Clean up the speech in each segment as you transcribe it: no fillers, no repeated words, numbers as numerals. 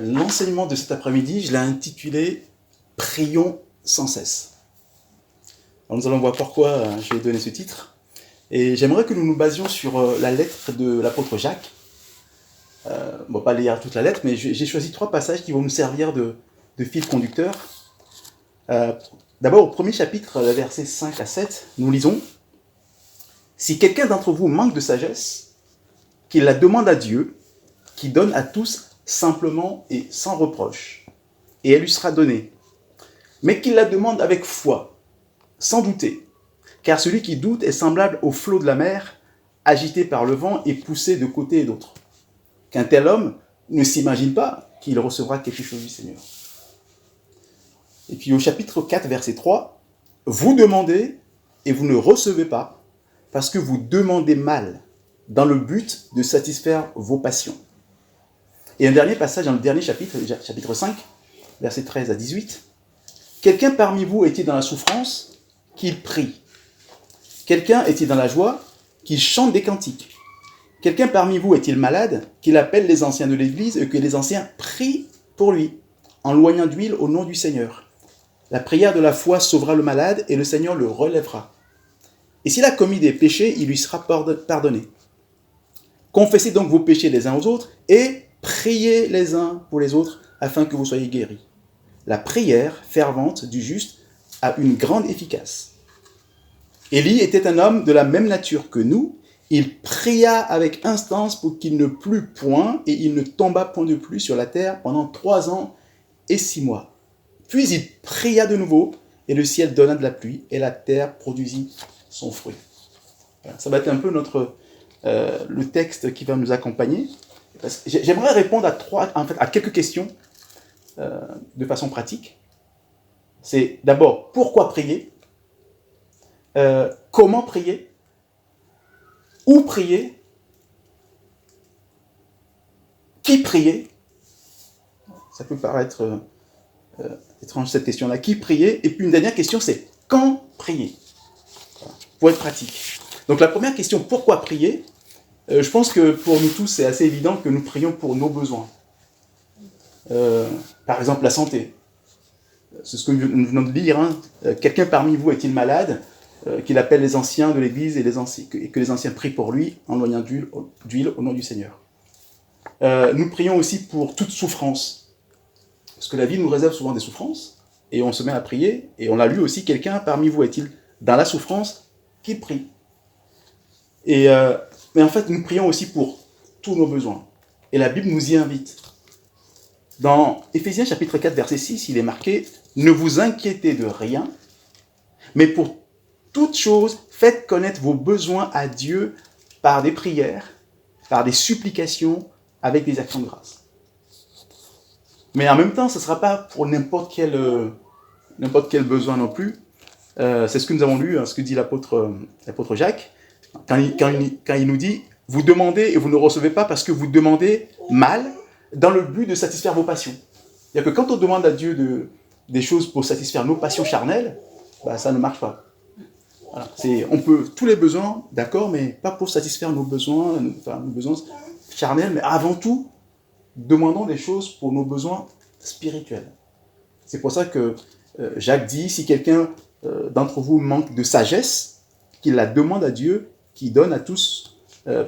L'enseignement de cet après-midi, je l'ai intitulé « Prions sans cesse ». Alors, nous allons voir pourquoi je vais donner ce titre. Et j'aimerais que nous nous basions sur la lettre de l'apôtre Jacques. Bon, pas lire toute la lettre, mais j'ai choisi 3 passages qui vont nous servir de fil conducteur. D'abord, au premier chapitre, versets 5 à 7, nous lisons « Si quelqu'un d'entre vous manque de sagesse, qu'il la demande à Dieu, qui donne à tous simplement et sans reproche, et elle lui sera donnée. Mais qu'il la demande avec foi, sans douter, car celui qui doute est semblable au flot de la mer, agité par le vent et poussé de côté et d'autre. Qu'un tel homme ne s'imagine pas qu'il recevra quelque chose du Seigneur. » Et puis au chapitre 4, verset 3, « Vous demandez et vous ne recevez pas, parce que vous demandez mal, dans le but de satisfaire vos passions. » Et un dernier passage dans le dernier chapitre, chapitre 5, versets 13 à 18. « Quelqu'un parmi vous est-il dans la souffrance, qu'il prie. Quelqu'un est-il dans la joie, qu'il chante des cantiques. Quelqu'un parmi vous est-il malade, qu'il appelle les anciens de l'Église et que les anciens prient pour lui, en loignant d'huile au nom du Seigneur. La prière de la foi sauvera le malade et le Seigneur le relèvera. Et s'il a commis des péchés, il lui sera pardonné. Confessez donc vos péchés les uns aux autres et priez les uns pour les autres afin que vous soyez guéris. La prière fervente du juste a une grande efficace. Élie était un homme de la même nature que nous. Il pria avec instance pour qu'il ne plût point et il ne tomba point de pluie sur la terre pendant 3 ans et 6 mois. Puis il pria de nouveau et le ciel donna de la pluie et la terre produisit son fruit. Voilà, ça va être un peu le texte qui va nous accompagner. J'aimerais répondre à quelques questions de façon pratique. C'est d'abord, pourquoi prier? Comment prier? Où prier? Qui prier? Ça peut paraître étrange cette question-là. Qui prier? Et puis une dernière question, c'est quand prier? Pour être pratique. Donc la première question, pourquoi prier? Je pense que pour nous tous, c'est assez évident que nous prions pour nos besoins. Par exemple, la santé. C'est ce que nous venons de lire. Hein. Quelqu'un parmi vous est-il malade? Qu'il appelle les anciens de l'Église et que les anciens prient pour lui en loignant d'huile au nom du Seigneur. Nous prions aussi pour toute souffrance. Parce que la vie nous réserve souvent des souffrances. Et on se met à prier. Et on l'a lu aussi, quelqu'un parmi vous est-il dans la souffrance? Qu'il prie. Mais en fait, nous prions aussi pour tous nos besoins. Et la Bible nous y invite. Dans Éphésiens chapitre 4, verset 6, il est marqué « Ne vous inquiétez de rien, mais pour toute chose, faites connaître vos besoins à Dieu par des prières, par des supplications, avec des actions de grâce. » Mais en même temps, ce ne sera pas pour n'importe quel besoin non plus. C'est ce que nous avons lu, ce que dit l'apôtre Jacques, quand il nous dit « Vous demandez et vous ne recevez pas parce que vous demandez mal dans le but de satisfaire vos passions. » C'est-à-dire que quand on demande à Dieu des choses pour satisfaire nos passions charnelles, ça ne marche pas. Voilà. On peut tous les besoins, d'accord, mais pas pour satisfaire nos besoins charnels, mais avant tout, demandons des choses pour nos besoins spirituels. C'est pour ça que Jacques dit, si quelqu'un d'entre vous manque de sagesse, qu'il la demande à Dieu, qui donne à tous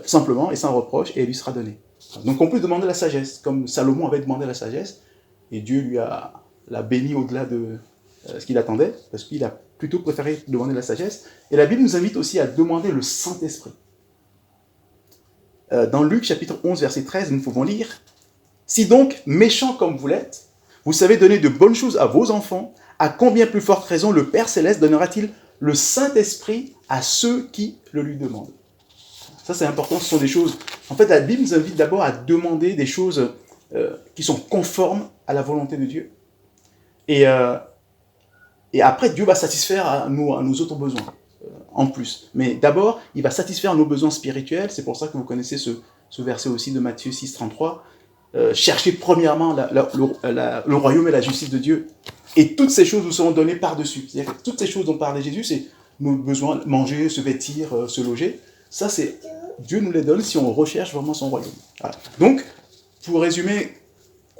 simplement et sans reproche, et elle lui sera donnée. Donc on peut demander la sagesse, comme Salomon avait demandé la sagesse, et Dieu l'a béni au-delà de ce qu'il attendait, parce qu'il a plutôt préféré demander la sagesse. Et la Bible nous invite aussi à demander le Saint-Esprit. Dans Luc chapitre 11, verset 13, nous pouvons lire « Si donc, méchants comme vous l'êtes, vous savez donner de bonnes choses à vos enfants, à combien plus forte raison le Père Céleste donnera-t-il le Saint-Esprit à ceux qui le lui demandent ?» Ça, c'est important, ce sont des choses... En fait, la Bible nous invite d'abord à demander des choses qui sont conformes à la volonté de Dieu. Et après, Dieu va satisfaire à nos autres besoins, en plus. Mais d'abord, il va satisfaire nos besoins spirituels. C'est pour ça que vous connaissez ce verset aussi de Matthieu 6, 33. Cherchez premièrement le royaume et la justice de Dieu. Et toutes ces choses vous seront données par-dessus. C'est-à-dire que toutes ces choses dont parlait Jésus, c'est nos besoins, manger, se vêtir, se loger. Ça, Dieu nous les donne si on recherche vraiment son royaume. Voilà. Donc, pour résumer,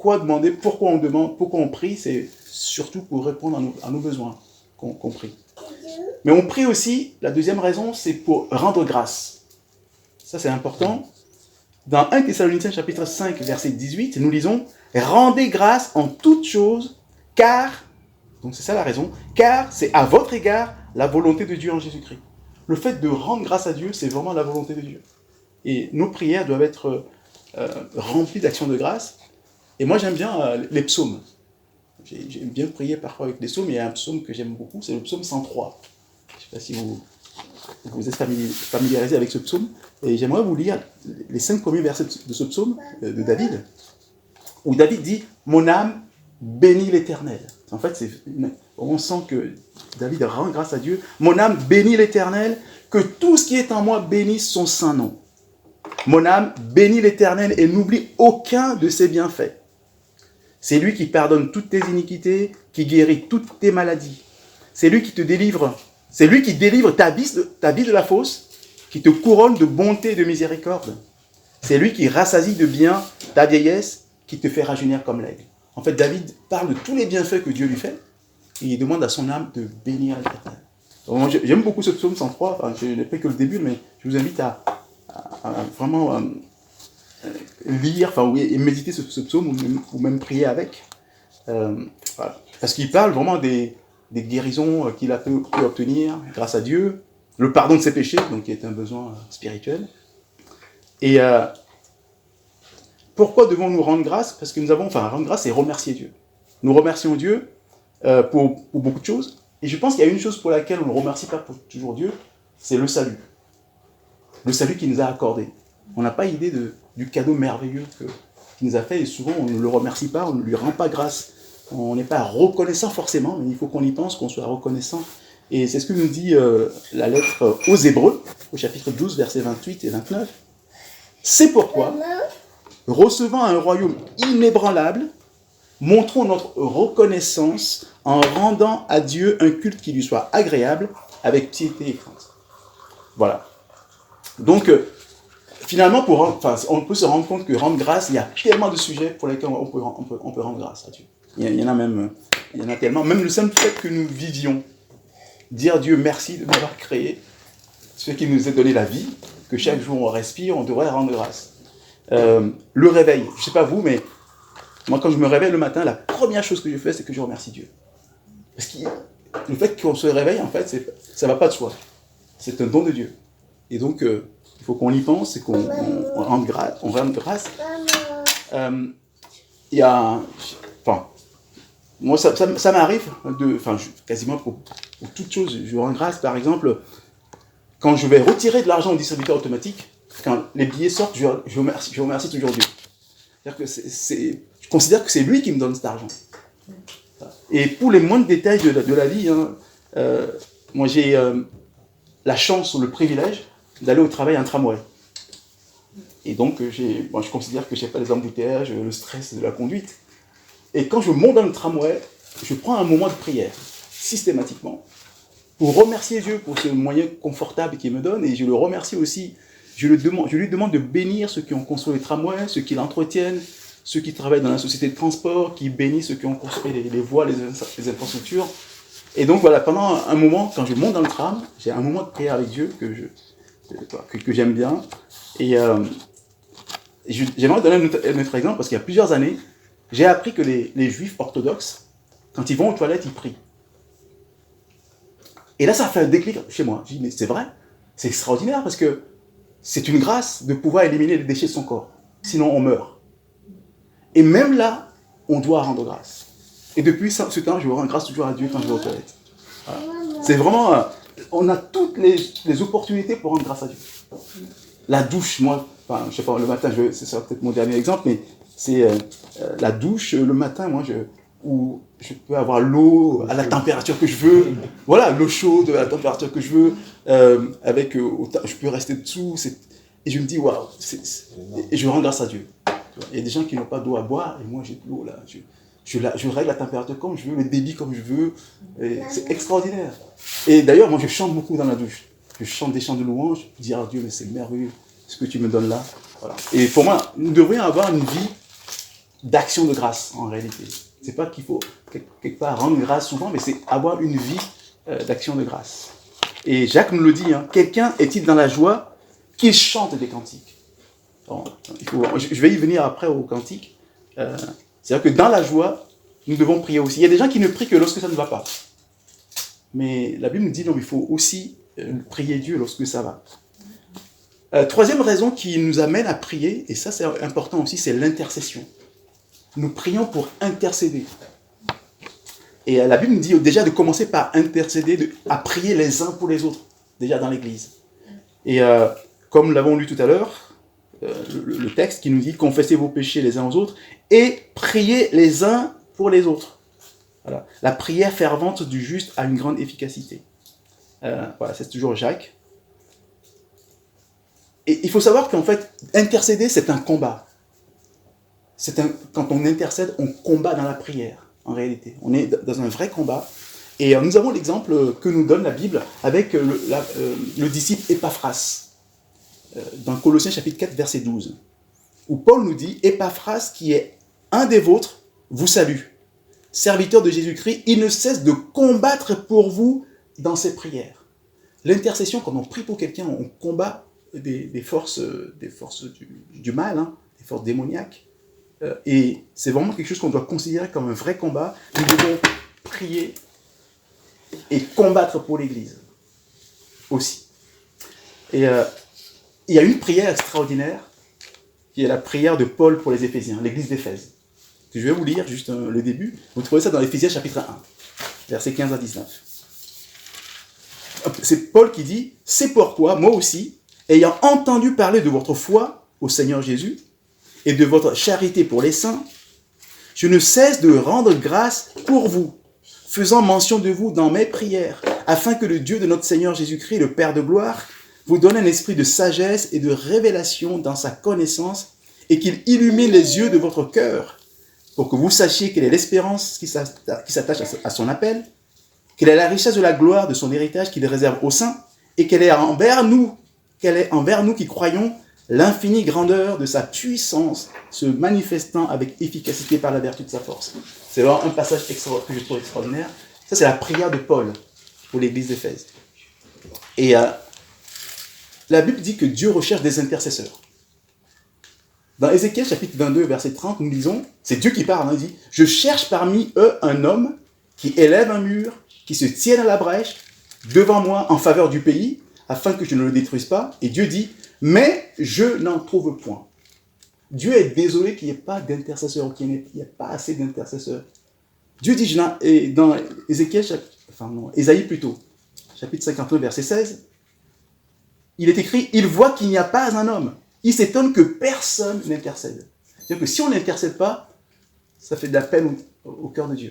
quoi demander, pourquoi on demande, pourquoi on prie, c'est surtout pour répondre à nos besoins qu'on prie. Mais on prie aussi, la deuxième raison, c'est pour rendre grâce. Ça, c'est important. Dans 1 Thessaloniciens chapitre 5, verset 18, nous lisons « Rendez grâce en toutes choses, car, donc c'est ça la raison, car c'est à votre égard la volonté de Dieu en Jésus-Christ. » Le fait de rendre grâce à Dieu, c'est vraiment la volonté de Dieu. Et nos prières doivent être remplies d'actions de grâce. Et moi, j'aime bien les psaumes. J'aime bien prier parfois avec des psaumes. Il y a un psaume que j'aime beaucoup, c'est le psaume 103. Je ne sais pas si vous êtes familiarisé avec ce psaume. Et j'aimerais vous lire les 5 premiers versets de ce psaume de David, où David dit « Mon âme bénit l'Éternel ». En fait, on sent que David rend grâce à Dieu. « Mon âme bénit l'Éternel, que tout ce qui est en moi bénisse son saint nom. Mon âme bénit l'Éternel et n'oublie aucun de ses bienfaits. C'est lui qui pardonne toutes tes iniquités, qui guérit toutes tes maladies. C'est lui qui te délivre, c'est lui qui délivre ta vie de la fosse, qui te couronne de bonté et de miséricorde. C'est lui qui rassasie de bien ta vieillesse, qui te fait rajeunir comme l'aigle. » En fait, David parle de tous les bienfaits que Dieu lui fait, et il demande à son âme de bénir l'Éternel. J'aime beaucoup ce psaume 103, enfin, je n'ai fait que le début, mais je vous invite à vraiment lire, et méditer ce psaume, ou même prier avec. Voilà. Parce qu'il parle vraiment des guérisons qu'il a pu obtenir grâce à Dieu, le pardon de ses péchés, donc qui est un besoin spirituel. Et pourquoi devons-nous rendre grâce? Parce que rendre grâce, c'est remercier Dieu. Nous remercions Dieu pour beaucoup de choses. Et je pense qu'il y a une chose pour laquelle on ne remercie pas pour toujours Dieu, c'est le salut. Le salut qu'il nous a accordé. On n'a pas idée du cadeau merveilleux qu'il nous a fait, et souvent on ne le remercie pas, on ne lui rend pas grâce. On n'est pas reconnaissant forcément, mais il faut qu'on y pense, qu'on soit reconnaissant. Et c'est ce que nous dit la lettre aux Hébreux, au chapitre 12, versets 28 et 29. C'est pourquoi, recevant un royaume inébranlable, montrons notre reconnaissance en rendant à Dieu un culte qui lui soit agréable, avec piété et crainte. Voilà. Donc, finalement, on peut se rendre compte que rendre grâce, il y a tellement de sujets pour lesquels on peut rendre grâce à Dieu. Il y en a tellement. Même le simple fait que nous vivions, dire à Dieu merci de m'avoir créé, ce qui nous a donné la vie, que chaque jour on respire, on devrait rendre grâce. Le réveil, je ne sais pas vous, mais moi quand je me réveille le matin, la première chose que je fais, c'est que je remercie Dieu. Parce que le fait qu'on se réveille, en fait, ça ne va pas de soi. C'est un don de Dieu. Et donc, il faut qu'on y pense et qu'on rende grâce. Moi, ça m'arrive, quasiment pour toutes choses, je rends grâce. Par exemple, quand je vais retirer de l'argent au distributeur automatique, quand les billets sortent, je remercie toujours Dieu. C'est-à-dire que je considère que c'est lui qui me donne cet argent. Et pour les moindres détails de la vie, moi j'ai la chance ou le privilège d'aller au travail en tramway. Et donc, je considère que je n'ai pas les embouteillages, le stress de la conduite. Et quand je monte dans le tramway, je prends un moment de prière, systématiquement, pour remercier Dieu pour ce moyen confortable qu'il me donne. Et je le remercie aussi, je lui demande de bénir ceux qui ont construit les tramways, ceux qui l'entretiennent, ceux qui travaillent dans la société de transport, qui bénissent ceux qui ont construit les voies, les infrastructures. Et donc voilà, pendant un moment, quand je monte dans le tram, j'ai un moment de prière avec Dieu que j'aime bien. Et j'aimerais donner un autre exemple, parce qu'il y a plusieurs années, j'ai appris que les juifs orthodoxes, quand ils vont aux toilettes, ils prient. Et là, ça a fait un déclic chez moi. Je dis, mais c'est vrai, c'est extraordinaire, parce que c'est une grâce de pouvoir éliminer les déchets de son corps. Sinon, on meurt. Et même là, on doit rendre grâce. Et depuis ce temps, je rends grâce toujours à Dieu quand je vais aux toilettes. Voilà. C'est vraiment... on a toutes les opportunités pour rendre grâce à Dieu. La douche, moi, je ne sais pas, le matin, c'est ça peut-être mon dernier exemple, mais c'est la douche, le matin, où je peux avoir l'eau à la température que je veux, voilà, l'eau chaude à la température que je veux, je peux rester dessous, et je me dis, waouh, et je rends grâce à Dieu. Il y a des gens qui n'ont pas d'eau à boire, et moi j'ai de l'eau là, je règle la température comme je veux, le débit comme je veux, c'est extraordinaire. Et d'ailleurs, moi je chante beaucoup dans la douche, je chante des chants de louange, je dis à Dieu, mais c'est merveilleux ce que tu me donnes là. Voilà. Et pour moi, nous devrions avoir une vie d'action de grâce, en réalité. C'est pas qu'il faut, quelque part, rendre grâce souvent, mais c'est avoir une vie d'action de grâce. Et Jacques nous le dit, hein, quelqu'un est-il dans la joie qu'il chante des cantiques. Bon, je vais y venir après aux cantiques. C'est-à-dire que dans la joie, nous devons prier aussi. Il y a des gens qui ne prient que lorsque ça ne va pas. Mais la Bible nous dit, non, il faut aussi prier Dieu lorsque ça va. Troisième raison qui nous amène à prier, et ça c'est important aussi, c'est l'intercession. Nous prions pour intercéder. Et la Bible nous dit déjà de commencer par intercéder, à prier les uns pour les autres, déjà dans l'Église. Et comme nous l'avons lu tout à l'heure, le texte qui nous dit « Confessez vos péchés les uns aux autres et priez les uns pour les autres ». Voilà. La prière fervente du juste a une grande efficacité. Voilà, c'est toujours Jacques. Et il faut savoir qu'en fait, intercéder, c'est un combat. Quand on intercède, on combat dans la prière, en réalité. On est dans un vrai combat. Et nous avons l'exemple que nous donne la Bible avec le disciple Épaphras, dans Colossiens chapitre 4, verset 12, où Paul nous dit « Épaphras, qui est un des vôtres, vous salue. Serviteur de Jésus-Christ, il ne cesse de combattre pour vous dans ses prières. » L'intercession, quand on prie pour quelqu'un, on combat des forces du mal, hein, des forces démoniaques. Et c'est vraiment quelque chose qu'on doit considérer comme un vrai combat. Nous devons prier et combattre pour l'Église aussi. Et il y a une prière extraordinaire, qui est la prière de Paul pour les Éphésiens, l'Église d'Éphèse. Je vais vous lire juste le début. Vous trouvez ça dans Éphésiens chapitre 1, versets 15 à 19. C'est Paul qui dit « C'est pourquoi, moi aussi, ayant entendu parler de votre foi au Seigneur Jésus et de votre charité pour les saints, je ne cesse de rendre grâce pour vous, faisant mention de vous dans mes prières, afin que le Dieu de notre Seigneur Jésus-Christ, le Père de gloire, vous donne un esprit de sagesse et de révélation dans sa connaissance, et qu'il illumine les yeux de votre cœur, pour que vous sachiez quelle est l'espérance qui s'attache à son appel, quelle est la richesse de la gloire de son héritage qu'il réserve aux saints, et quelle est envers nous qui croyons l'infinie grandeur de sa puissance, se manifestant avec efficacité par la vertu de sa force. C'est vraiment un passage que je trouve extraordinaire. Ça, c'est la prière de Paul pour l'église d'Éphèse. Et la Bible dit que Dieu recherche des intercesseurs. Dans Ézéchiel chapitre 22, verset 30, nous lisons, c'est Dieu qui parle, hein, il dit « Je cherche parmi eux un homme qui élève un mur, qui se tienne à la brèche, devant moi en faveur du pays, afin que je ne le détruise pas. » Et Dieu dit « Mais je n'en trouve point. » Dieu est désolé qu'il n'y ait pas d'intercesseurs, qu'il n'y ait pas assez d'intercesseurs. Dieu dit dans Ésaïe plutôt, chapitre 51, verset 16, il est écrit « Il voit qu'il n'y a pas un homme. Il s'étonne que personne n'intercède. » C'est-à-dire que si on n'intercède pas, ça fait de la peine au cœur de Dieu.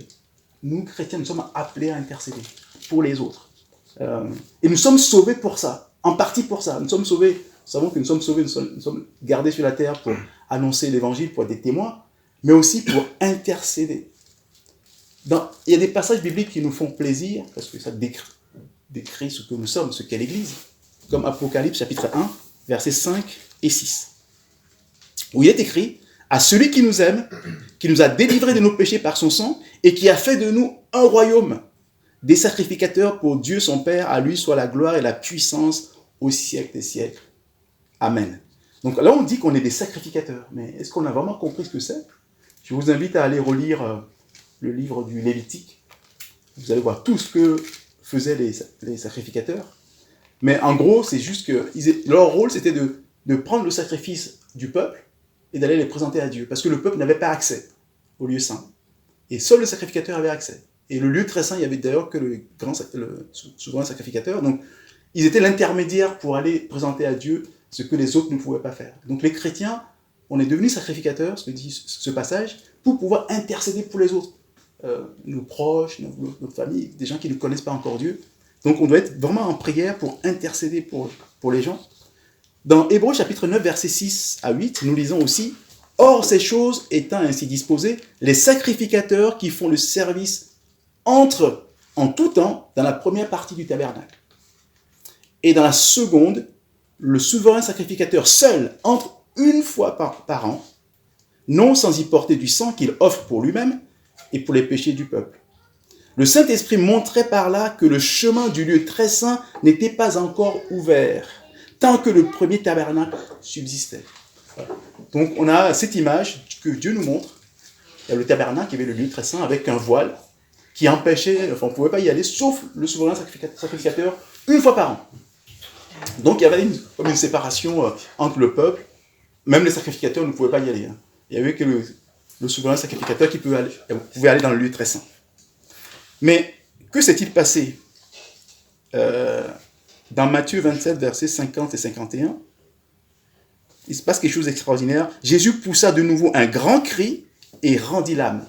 Nous, chrétiens, nous sommes appelés à intercéder pour les autres. Et nous sommes sauvés pour ça, en partie pour ça. Nous sommes sauvés, nous savons que nous sommes sauvés, nous sommes gardés sur la terre pour annoncer l'évangile, pour être des témoins, mais aussi pour intercéder. Il y a des passages bibliques qui nous font plaisir, parce que ça décrit ce que nous sommes, ce qu'est l'Église, comme Apocalypse chapitre 1, versets 5 et 6, où il est écrit « À celui qui nous aime, qui nous a délivrés de nos péchés par son sang, et qui a fait de nous un royaume, des sacrificateurs pour Dieu son Père, à lui soit la gloire et la puissance au siècle des siècles. Amen. » Donc là, on dit qu'on est des sacrificateurs, mais est-ce qu'on a vraiment compris ce que c'est? Je vous invite à aller relire le livre du Lévitique. Vous allez voir tout ce que faisaient les sacrificateurs. Mais en gros, c'est juste que leur rôle, c'était de prendre le sacrifice du peuple et d'aller les présenter à Dieu. Parce que le peuple n'avait pas accès au lieu saint. Et seul le sacrificateur avait accès. Et le lieu très saint, il n'y avait d'ailleurs que le souverain sacrificateur. Donc, ils étaient l'intermédiaire pour aller présenter à Dieu ce que les autres ne pouvaient pas faire. Donc, les chrétiens, on est devenus sacrificateurs, ce que dit ce passage, pour pouvoir intercéder pour les autres. Nos proches, notre famille, des gens qui ne connaissent pas encore Dieu. Donc, on doit être vraiment en prière pour intercéder pour les gens. Dans Hébreux chapitre 9, versets 6 à 8, nous lisons aussi « Or, ces choses étant ainsi disposées, les sacrificateurs qui font le service entrent en tout temps dans la première partie du tabernacle. Et dans la seconde, le souverain sacrificateur seul entre une fois par an, non sans y porter du sang qu'il offre pour lui-même et pour les péchés du peuple. Le Saint-Esprit montrait par là que le chemin du lieu très saint n'était pas encore ouvert, tant que le premier tabernacle subsistait. Voilà. Donc on a cette image que Dieu nous montre. Il y a le tabernacle, il y avait le lieu très saint avec un voile qui empêchait, enfin on ne pouvait pas y aller, sauf le souverain sacrificateur, une fois par an. Donc il y avait comme une séparation entre le peuple, même les sacrificateurs ne pouvaient pas y aller. Hein. Il n'y avait que le souverain sacrificateur qui pouvait aller dans le lieu très saint. Mais que s'est-il passé dans Matthieu 27, versets 50 et 51, il se passe quelque chose d'extraordinaire. Jésus poussa de nouveau un grand cri et rendit l'âme.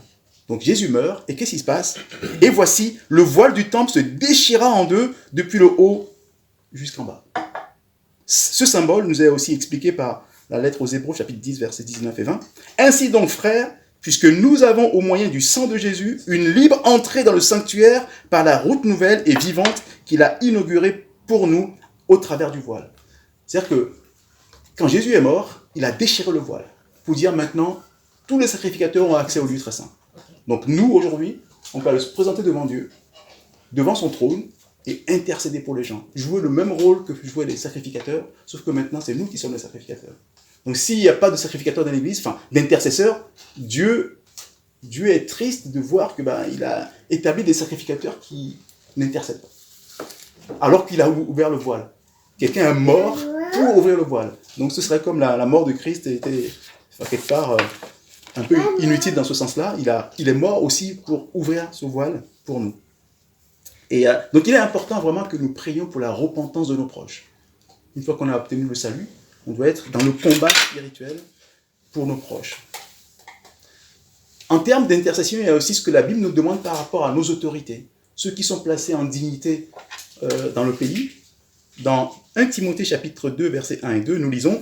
Donc Jésus meurt, et qu'est-ce qui se passe? Et voici, le voile du temple se déchira en deux, depuis le haut jusqu'en bas. Ce symbole nous est aussi expliqué par la lettre aux Hébreux, chapitre 10, versets 19 et 20. Ainsi donc, frères, puisque nous avons au moyen du sang de Jésus une libre entrée dans le sanctuaire par la route nouvelle et vivante qu'il a inaugurée pour nous au travers du voile. C'est-à-dire que quand Jésus est mort, il a déchiré le voile pour dire maintenant, tous les sacrificateurs ont accès au lieu très saint. Donc nous, aujourd'hui, on peut se présenter devant Dieu, devant son trône, et intercéder pour les gens. Jouer le même rôle que jouaient les sacrificateurs, sauf que maintenant, c'est nous qui sommes les sacrificateurs. Donc s'il n'y a pas de sacrificateur dans l'église, enfin d'intercesseur, Dieu est triste de voir que il a établi des sacrificateurs qui n'intercèdent pas. Alors qu'il a ouvert le voile. Quelqu'un est mort pour ouvrir le voile. Donc ce serait comme la mort de Christ était quelque part un peu inutile dans ce sens-là. Il est mort aussi pour ouvrir ce voile pour nous. Et donc il est important vraiment que nous prions pour la repentance de nos proches. Une fois qu'on a obtenu le salut, on doit être dans le combat spirituel pour nos proches. En termes d'intercession, il y a aussi ce que la Bible nous demande par rapport à nos autorités, ceux qui sont placés en dignité dans le pays. Dans 1 Timothée chapitre 2, versets 1 et 2, nous lisons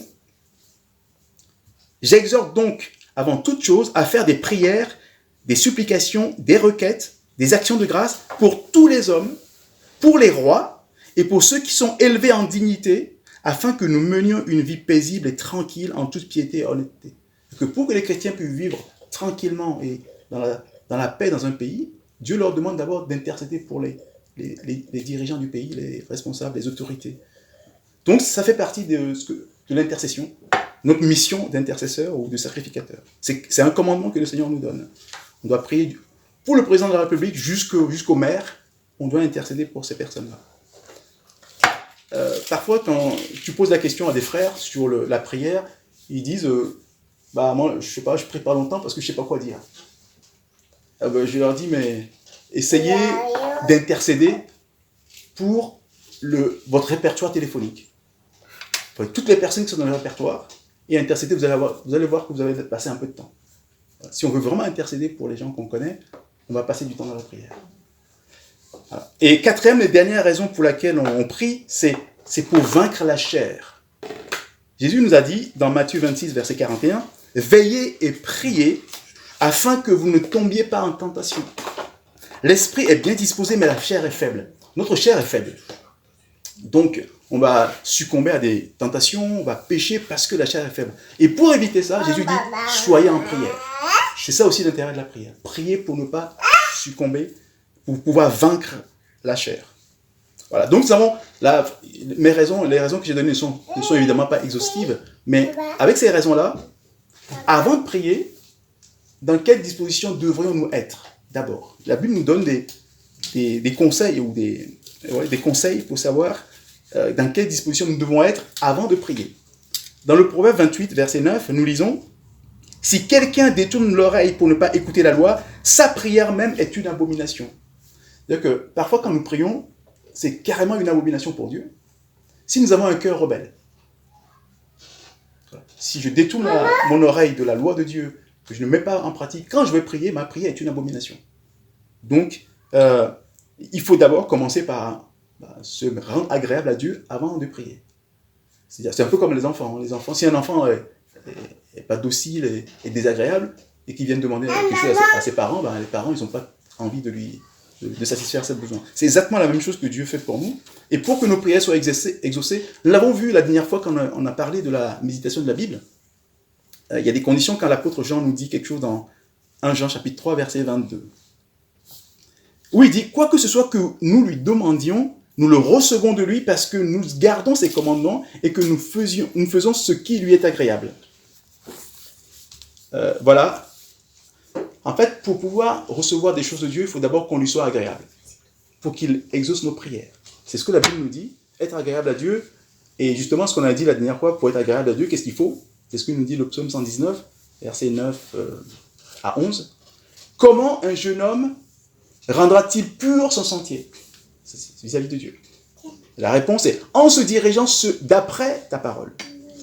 « J'exhorte donc avant toute chose à faire des prières, des supplications, des requêtes, des actions de grâce pour tous les hommes, pour les rois et pour ceux qui sont élevés en dignité, afin que nous menions une vie paisible et tranquille en toute piété et honnêteté. » Que pour que les chrétiens puissent vivre tranquillement et dans la paix dans un pays, Dieu leur demande d'abord d'intercéder pour les dirigeants du pays, les responsables, les autorités. Donc ça fait partie de l'intercession, notre mission d'intercesseur ou de sacrificateur. C'est un commandement que le Seigneur nous donne. On doit prier pour le président de la République jusqu'au maire, on doit intercéder pour ces personnes-là. Parfois, quand tu poses la question à des frères sur la prière, ils disent moi, je sais pas, je prie pas longtemps parce que je sais pas quoi dire. Je leur dis, mais essayez d'intercéder pour votre répertoire téléphonique. Enfin, toutes les personnes qui sont dans le répertoire, et intercéder, vous allez voir que vous allez passer un peu de temps. Si on veut vraiment intercéder pour les gens qu'on connaît, on va passer du temps dans la prière. Voilà. Et quatrième et dernière raison pour laquelle on prie, c'est pour vaincre la chair. Jésus nous a dit, dans Matthieu 26, verset 41, « Veillez et priez afin que vous ne tombiez pas en tentation. L'esprit est bien disposé, mais la chair est faible. » Notre chair est faible. Donc, on va succomber à des tentations, on va pécher parce que la chair est faible. Et pour éviter ça, Jésus dit, soyez en prière. C'est ça aussi l'intérêt de la prière. Prier pour ne pas succomber, pour pouvoir vaincre la chair. Voilà, donc nous avons les raisons que j'ai données ne sont évidemment pas exhaustives, mais avec ces raisons-là, avant de prier, dans quelle disposition devrions-nous être d'abord? La Bible nous donne des conseils ou des conseils pour savoir dans quelle disposition nous devons être avant de prier. Dans le Proverbe 28, verset 9, nous lisons « Si quelqu'un détourne l'oreille pour ne pas écouter la loi, sa prière même est une abomination. » C'est-à-dire que parfois quand nous prions, c'est carrément une abomination pour Dieu. Si nous avons un cœur rebelle, si je détourne mon oreille de la loi de Dieu, que je ne mets pas en pratique, quand je vais prier, ma prière est une abomination. Donc, il faut d'abord commencer par se rendre agréable à Dieu avant de prier. C'est un peu comme les enfants. Les enfants, si un enfant n'est pas docile et désagréable, et qu'il vienne demander quelque chose à ses parents, les parents, ils n'ont pas envie de satisfaire ses besoins. C'est exactement la même chose que Dieu fait pour nous. Et pour que nos prières soient exaucées, nous l'avons vu la dernière fois quand on a parlé de la méditation de la Bible. il y a des conditions quand l'apôtre Jean nous dit quelque chose dans 1 Jean chapitre 3, verset 22. Où il dit, quoi que ce soit que nous lui demandions, nous le recevons de lui parce que nous gardons ses commandements et que nous faisons ce qui lui est agréable. Voilà. En fait, pour pouvoir recevoir des choses de Dieu, il faut d'abord qu'on lui soit agréable. Pour qu'il exauce nos prières. C'est ce que la Bible nous dit, être agréable à Dieu. Et justement, ce qu'on a dit la dernière fois, pour être agréable à Dieu, qu'est-ce qu'il faut? C'est ce que nous dit le psaume 119, versets 9 à 11. Comment un jeune homme rendra-t-il pur son sentier? C'est vis-à-vis de Dieu. La réponse est en se dirigeant d'après ta parole.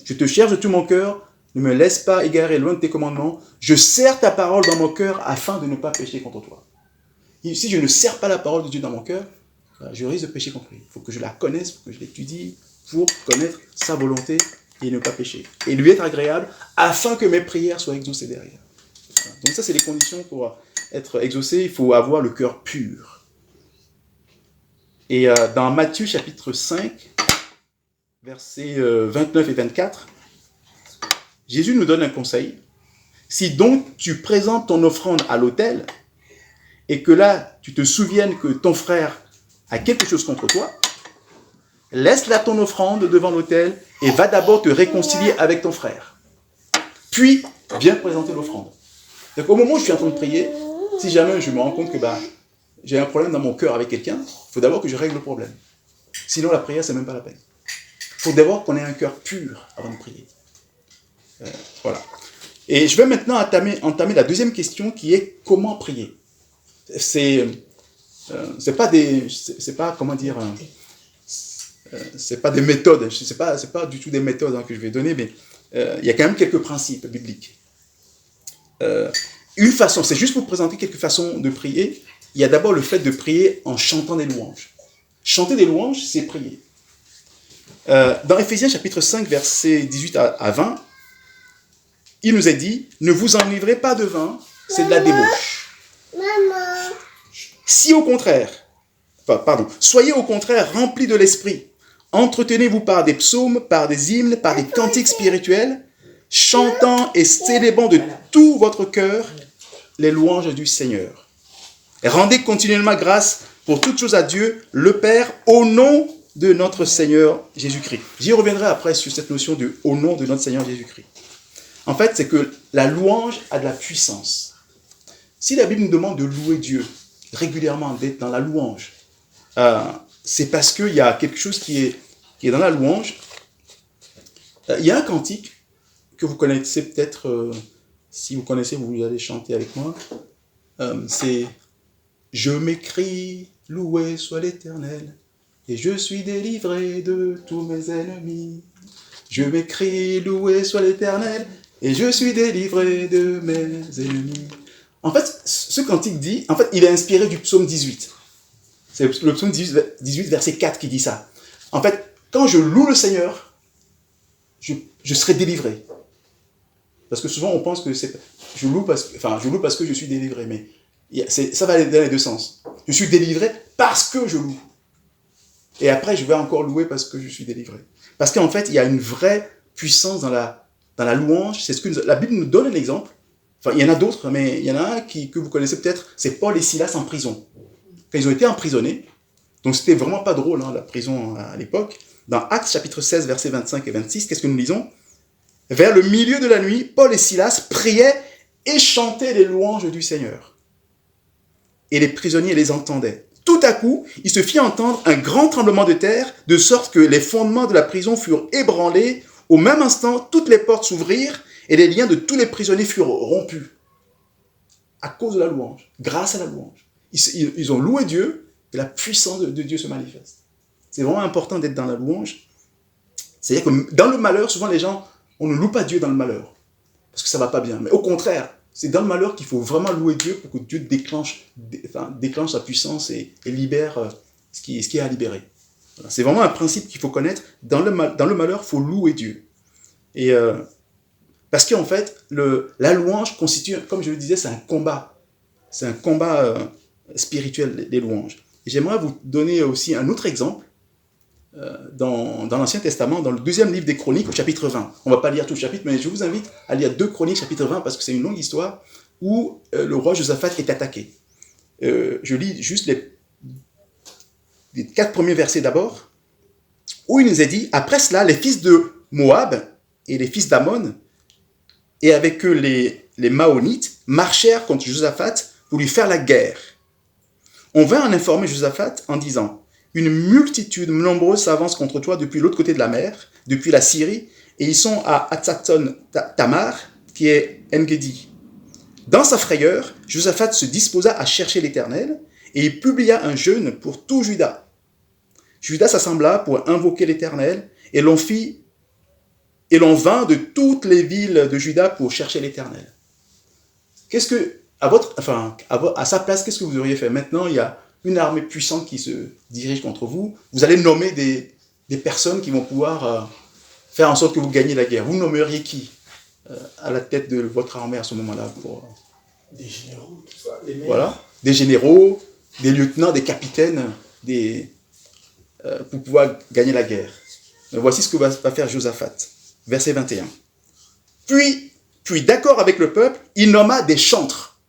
Je te cherche de tout mon cœur, ne me laisse pas égarer loin de tes commandements. Je serre ta parole dans mon cœur afin de ne pas pécher contre toi. Si je ne serre pas la parole de Dieu dans mon cœur, je risque de pécher contre lui. Il faut que je la connaisse, il faut que je l'étudie pour connaître sa volonté et ne pas pécher. Et lui être agréable afin que mes prières soient exaucées derrière. Voilà. Donc ça, c'est les conditions pour être exaucé. Il faut avoir le cœur pur. Et dans Matthieu chapitre 5, versets 29 et 24, Jésus nous donne un conseil. Si donc tu présentes ton offrande à l'autel, et que là, tu te souviennes que ton frère a quelque chose contre toi, laisse là ton offrande devant l'autel et va d'abord te réconcilier avec ton frère. Puis, viens présenter l'offrande. Donc, au moment où je suis en train de prier, si jamais je me rends compte que j'ai un problème dans mon cœur avec quelqu'un, il faut d'abord que je règle le problème. Sinon, la prière, c'est même pas la peine. Il faut d'abord qu'on ait un cœur pur avant de prier. Voilà. Et je vais maintenant entamer la deuxième question qui est comment prier. C'est pas des méthodes, c'est pas du tout des méthodes que je vais donner, mais il y a quand même quelques principes bibliques. Une façon, c'est juste pour vous présenter quelques façons de prier. Il y a d'abord le fait de prier en chantant des louanges. Chanter des louanges, c'est prier. Dans Éphésiens chapitre 5, versets 18 à 20, il nous est dit, ne vous enivrez pas de vin, c'est de la débauche. Maman. Si au contraire, soyez au contraire remplis de l'esprit. Entretenez-vous par des psaumes, par des hymnes, par des cantiques spirituels, chantant et célébrant de tout votre cœur les louanges du Seigneur. Et rendez continuellement grâce pour toutes choses à Dieu, le Père, au nom de notre Seigneur Jésus-Christ. J'y reviendrai après sur cette notion de « au nom de notre Seigneur Jésus-Christ ». En fait, c'est que la louange a de la puissance. Si la Bible nous demande de louer Dieu régulièrement, d'être dans la louange, c'est parce qu'il y a quelque chose qui est dans la louange. Il y a un cantique que vous connaissez peut-être, si vous connaissez, vous allez chanter avec moi. C'est « Je m'écrie, loué soit l'Éternel, et je suis délivré de tous mes ennemis. Je m'écrie, loué soit l'Éternel, et je suis délivré de mes ennemis. » En fait, ce cantique dit, en fait, il est inspiré du psaume 18. C'est le psaume 18, verset 4 qui dit ça. En fait, quand je loue le Seigneur, je serai délivré. Parce que souvent, on pense que je loue parce que je suis délivré. Mais ça va aller dans les deux sens. Je suis délivré parce que je loue. Et après, je vais encore louer parce que je suis délivré. Parce qu'en fait, il y a une vraie puissance dans la louange. C'est ce que la Bible nous donne un exemple. Enfin, il y en a d'autres, mais il y en a un que vous connaissez peut-être, c'est Paul et Silas en prison. Quand ils ont été emprisonnés, donc c'était vraiment pas drôle, la prison à l'époque. Dans Actes chapitre 16, versets 25 et 26, qu'est-ce que nous lisons? Vers le milieu de la nuit, Paul et Silas priaient et chantaient les louanges du Seigneur. Et les prisonniers les entendaient. Tout à coup, il se fit entendre un grand tremblement de terre, de sorte que les fondements de la prison furent ébranlés. Au même instant, toutes les portes s'ouvrirent et les liens de tous les prisonniers furent rompus. À cause de la louange, grâce à la louange. Ils ont loué Dieu et la puissance de Dieu se manifeste. C'est vraiment important d'être dans la louange. C'est-à-dire que dans le malheur, souvent les gens, on ne loue pas Dieu dans le malheur. Parce que ça ne va pas bien. Mais au contraire, c'est dans le malheur qu'il faut vraiment louer Dieu pour que Dieu déclenche sa puissance et libère ce qui est à libérer. Voilà. C'est vraiment un principe qu'il faut connaître. Dans le malheur, il faut louer Dieu. Et parce qu'en fait, la louange constitue, comme je le disais, c'est un combat. C'est un combat spirituel, les louanges. Et j'aimerais vous donner aussi un autre exemple. dans l'Ancien Testament, dans le deuxième livre des Chroniques, au chapitre 20. On ne va pas lire tout le chapitre, mais je vous invite à lire 2 Chroniques, chapitre 20, parce que c'est une longue histoire où le roi Josaphat est attaqué. Je lis juste les 4 premiers versets d'abord, où il nous est dit, après cela, les fils de Moab et les fils d'Ammon, et avec eux les Maonites, marchèrent contre Josaphat pour lui faire la guerre. On vint en informer Josaphat en disant, une multitude nombreuse s'avance contre toi depuis l'autre côté de la mer, depuis la Syrie, et ils sont à Hatzaton Tamar, qui est En-Gedi. Dans sa frayeur, Josaphat se disposa à chercher l'Éternel, et il publia un jeûne pour tout Juda. Juda s'assembla pour invoquer l'Éternel, et l'on vint de toutes les villes de Juda pour chercher l'Éternel. Qu'est-ce que, à sa place, qu'est-ce que vous auriez fait? Maintenant, il y a une armée puissante qui se dirige contre vous. Vous allez nommer des personnes qui vont pouvoir faire en sorte que vous gagnez la guerre. Vous nommeriez qui à la tête de votre armée à ce moment-là Des généraux, tout ça. Les meilleurs. Voilà, des généraux, des lieutenants, des capitaines, pour pouvoir gagner la guerre. Mais voici ce que va faire Josaphat. Verset 21. Puis d'accord avec le peuple, il nomma des chantres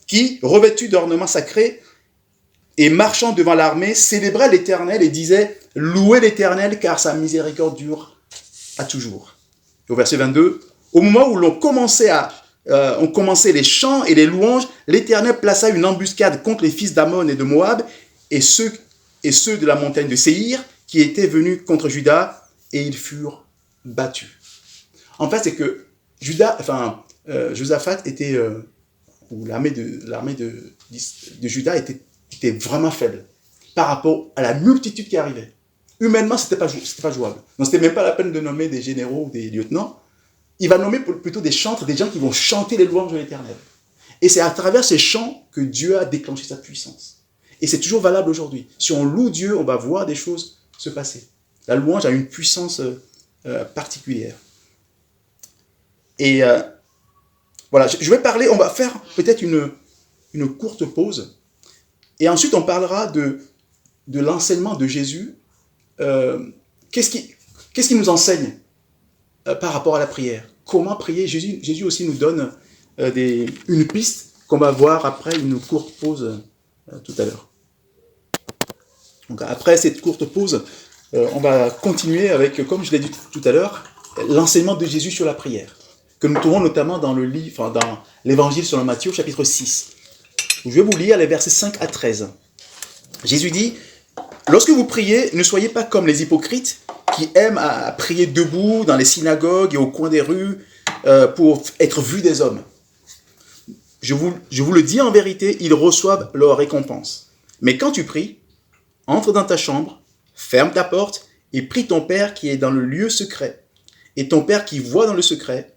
qui, revêtus d'ornements sacrés et marchant devant l'armée, célébraient l'Éternel et disaient « Louez l'Éternel, car sa miséricorde dure à toujours. » Au verset 22, au moment où on commençait les chants et les louanges, l'Éternel plaça une embuscade contre les fils d'Ammon et de Moab et ceux de la montagne de Séhir qui étaient venus contre Juda, et ils furent battus. En fait, c'est que Josaphat était, ou l'armée de Juda était vraiment faible par rapport à la multitude qui arrivait. Humainement, c'était pas jouable. Donc, c'était même pas la peine de nommer des généraux ou des lieutenants. Il va nommer plutôt des chantres, des gens qui vont chanter les louanges de l'Éternel. Et c'est à travers ces chants que Dieu a déclenché sa puissance. Et c'est toujours valable aujourd'hui. Si on loue Dieu, on va voir des choses se passer. La louange a une puissance particulière. Et voilà, je vais parler, on va faire peut-être une courte pause. Et ensuite, on parlera de l'enseignement de Jésus. Qu'est-ce qui nous enseigne par rapport à la prière? Comment prier? Jésus aussi nous donne une piste qu'on va voir après une courte pause tout à l'heure. Donc après cette courte pause, on va continuer avec, comme je l'ai dit tout à l'heure, l'enseignement de Jésus sur la prière, que nous trouvons notamment dans l'évangile selon Matthieu, chapitre 6. Je vais vous lire les versets 5 à 13. Jésus dit, « Lorsque vous priez, ne soyez pas comme les hypocrites qui aiment à prier debout dans les synagogues et au coin des rues pour être vus des hommes. Je vous le dis en vérité, ils reçoivent leur récompense. Mais quand tu pries, entre dans ta chambre, ferme ta porte et prie ton Père qui est dans le lieu secret. Et ton Père qui voit dans le secret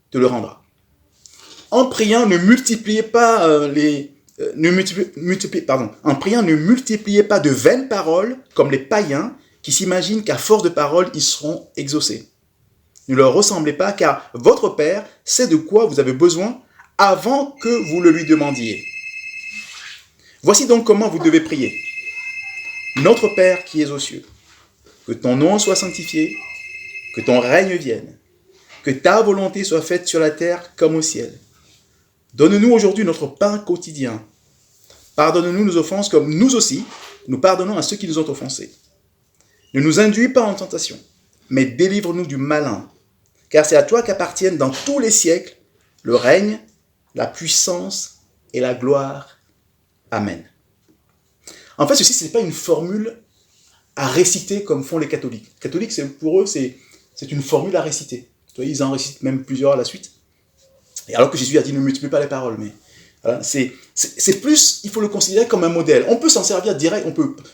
te le rendra. » En priant, ne multipliez pas en priant, ne multipliez pas de vaines paroles comme les païens qui s'imaginent qu'à force de paroles, ils seront exaucés. Ne leur ressemblez pas, car votre Père sait de quoi vous avez besoin avant que vous le lui demandiez. Voici donc comment vous devez prier. Notre Père qui es aux cieux, que ton nom soit sanctifié, que ton règne vienne, que ta volonté soit faite sur la terre comme au ciel. Donne-nous aujourd'hui notre pain quotidien. Pardonne-nous nos offenses comme nous aussi, nous pardonnons à ceux qui nous ont offensés. Ne nous induis pas en tentation, mais délivre-nous du malin. Car c'est à toi qu'appartiennent dans tous les siècles le règne, la puissance et la gloire. Amen. En fait, ceci, ce n'est pas une formule à réciter comme font les catholiques. Les catholiques, pour eux, c'est une formule à réciter. Ils en récitent même plusieurs à la suite. Et alors que Jésus a dit ne multiplie pas les paroles, mais voilà, c'est plus, il faut le considérer comme un modèle. On peut s'en servir direct,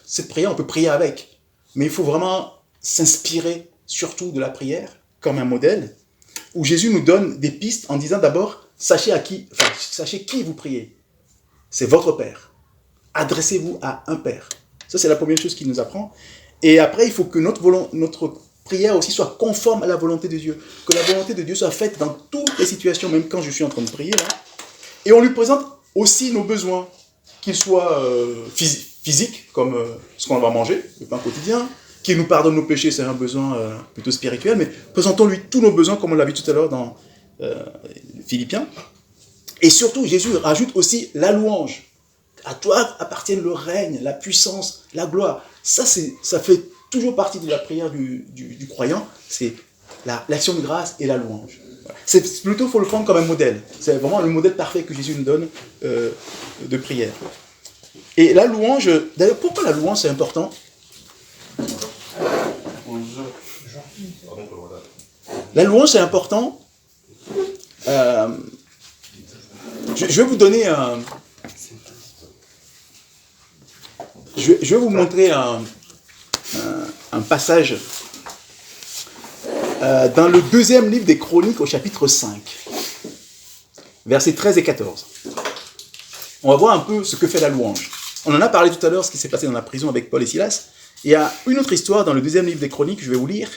cette prière, on peut prier avec, mais il faut vraiment s'inspirer surtout de la prière comme un modèle, où Jésus nous donne des pistes en disant d'abord, sachez qui vous priez. C'est votre Père. Adressez-vous à un Père. Ça, c'est la première chose qu'il nous apprend. Et après, il faut que notre prière aussi soit conforme à la volonté de Dieu. Que la volonté de Dieu soit faite dans toutes les situations, même quand je suis en train de prier. Là. Et on lui présente aussi nos besoins, qu'ils soient physique, comme ce qu'on va manger, le pain quotidien, qui nous pardonne nos péchés, c'est un besoin plutôt spirituel, mais présentons-lui tous nos besoins, comme on l'a vu tout à l'heure dans Philippiens. Et surtout, Jésus rajoute aussi la louange. À toi appartiennent le règne, la puissance, la gloire. Ça fait toujours partie de la prière du croyant, c'est l'action de grâce et la louange. C'est plutôt, il faut le prendre comme un modèle. C'est vraiment le modèle parfait que Jésus nous donne de prière. Et la louange, d'ailleurs, pourquoi la louange c'est important? La louange c'est important. Je vais vous donner je vais vous montrer un passage dans le deuxième livre des Chroniques au chapitre 5, versets 13 et 14. On va voir un peu ce que fait la louange. On en a parlé tout à l'heure, ce qui s'est passé dans la prison avec Paul et Silas. Il y a une autre histoire dans le deuxième livre des Chroniques, je vais vous lire,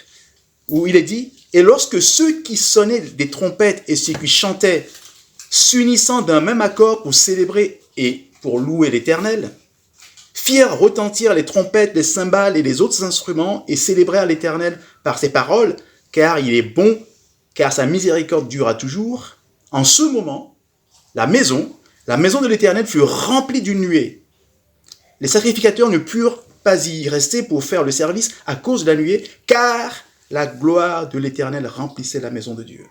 où il est dit « Et lorsque ceux qui sonnaient des trompettes et ceux qui chantaient, s'unissant d'un même accord pour célébrer et pour louer l'Éternel, firent retentir les trompettes, les cymbales et les autres instruments et célébrèrent l'Éternel par ses paroles, car il est bon, car sa miséricorde dure toujours. En ce moment, la maison de l'Éternel fut remplie d'une nuée. Les sacrificateurs ne purent pas y rester pour faire le service à cause de la nuée, car la gloire de l'Éternel remplissait la maison de Dieu. »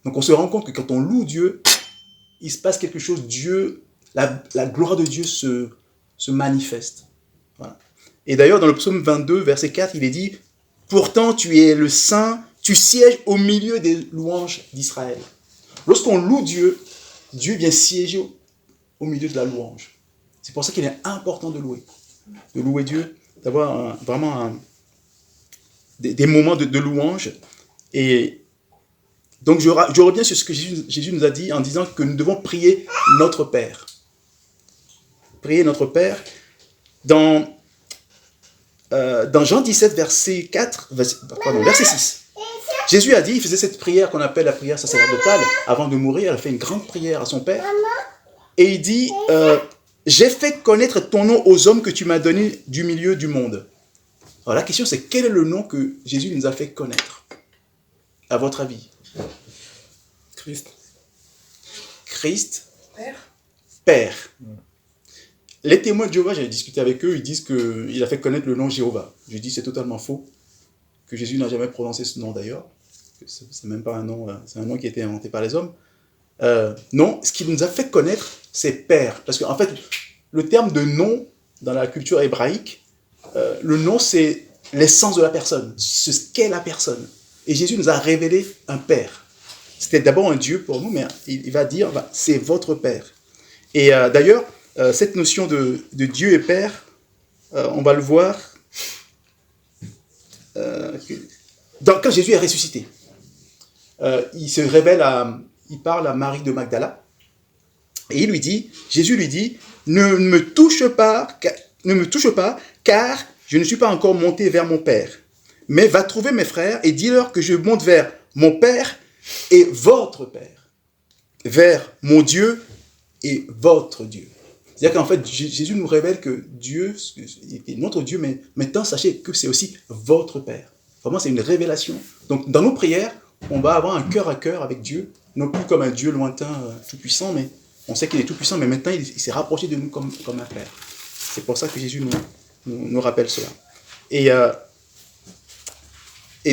Donc on se rend compte que quand on loue Dieu, il se passe quelque chose, Dieu, la gloire de Dieu se manifeste. Voilà. Et d'ailleurs, dans le psaume 22, verset 4, il est dit « Pourtant, tu es le Saint, tu sièges au milieu des louanges d'Israël. » Lorsqu'on loue Dieu, Dieu vient siéger au milieu de la louange. C'est pour ça qu'il est important de louer Dieu, d'avoir vraiment des moments de louange. Et donc, je reviens sur ce que Jésus nous a dit en disant que nous devons prier notre Père. Prier notre Père. Dans Jean 17, verset 6, Jésus a dit, il faisait cette prière qu'on appelle la prière sacerdotale, avant de mourir, il a fait une grande prière à son Père, et il dit, j'ai fait connaître ton nom aux hommes que tu m'as donné du milieu du monde. Alors la question c'est, quel est le nom que Jésus nous a fait connaître, à votre avis? Christ. Père. Les témoins de Jéhovah, j'avais discuté avec eux, ils disent qu'il a fait connaître le nom Jéhovah. Je dis c'est totalement faux, que Jésus n'a jamais prononcé ce nom d'ailleurs. C'est même pas un nom, c'est un nom qui a été inventé par les hommes. Non, ce qu'il nous a fait connaître, c'est Père. Parce qu'en fait, le terme de nom, dans la culture hébraïque, le nom c'est l'essence de la personne, ce qu'est la personne. Et Jésus nous a révélé un Père. C'était d'abord un Dieu pour nous, mais il va dire, c'est votre Père. Et d'ailleurs, cette notion de Dieu et Père, on va le voir quand Jésus est ressuscité. Il se révèle il parle à Marie de Magdala, et Jésus lui dit, ne me touche pas, car je ne suis pas encore monté vers mon Père. Mais va trouver mes frères et dis-leur que je monte vers mon Père et votre Père, vers mon Dieu et votre Dieu. C'est-à-dire qu'en fait, Jésus nous révèle que Dieu est notre Dieu, mais maintenant, sachez que c'est aussi votre Père. Vraiment, c'est une révélation. Donc, dans nos prières, on va avoir un cœur à cœur avec Dieu, non plus comme un Dieu lointain, tout-puissant, mais on sait qu'il est tout-puissant, mais maintenant, il s'est rapproché de nous comme un Père. C'est pour ça que Jésus nous rappelle cela. Et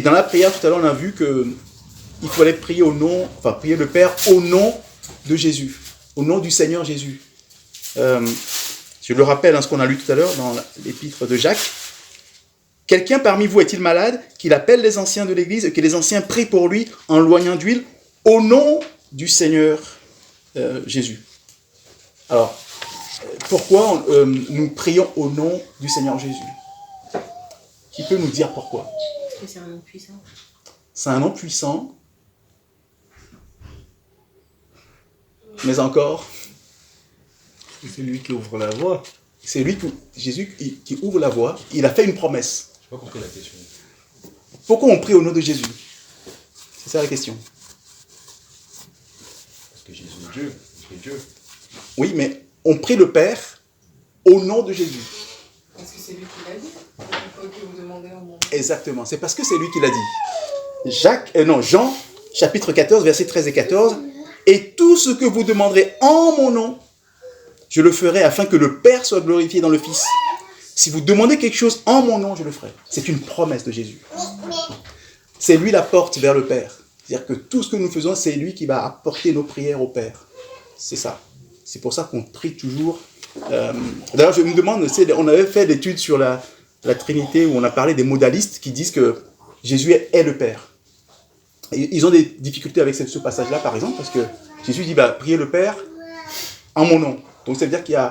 dans la prière, tout à l'heure, on a vu qu'il fallait prier prier le Père au nom de Jésus, au nom du Seigneur Jésus. Je le rappelle, ce qu'on a lu tout à l'heure dans l'épître de Jacques. Quelqu'un parmi vous est-il malade, qu'il appelle les anciens de l'Église et que les anciens prient pour lui en loignant d'huile au nom du Seigneur Jésus. Alors, pourquoi nous prions au nom du Seigneur Jésus? Qui peut nous dire pourquoi? Parce que c'est un nom puissant. C'est un nom puissant. Mais encore, c'est lui qui ouvre la voie. C'est lui, Jésus, qui ouvre la voie. Il a fait une promesse. Je n'ai pas compris la question. Pourquoi on prie au nom de Jésus? C'est ça la question. Parce que Jésus est Dieu. Il est Dieu. Oui, mais on prie le Père au nom de Jésus. c'est lui qui l'a dit. Quoi que vous demandez en mon nom. Exactement, c'est parce que c'est lui qui l'a dit. Jean, chapitre 14, versets 13 et 14. Et tout ce que vous demanderez en mon nom, je le ferai afin que le Père soit glorifié dans le Fils. Si vous demandez quelque chose en mon nom, je le ferai. C'est une promesse de Jésus. C'est lui la porte vers le Père. C'est-à-dire que tout ce que nous faisons, c'est lui qui va apporter nos prières au Père. C'est ça. C'est pour ça qu'on prie toujours. D'ailleurs, je me demande, on avait fait l'étude sur la Trinité où on a parlé des modalistes qui disent que Jésus est le Père. Et ils ont des difficultés avec ce passage-là, par exemple, parce que Jésus dit, priez le Père en mon nom. Donc, ça veut dire qu'il y a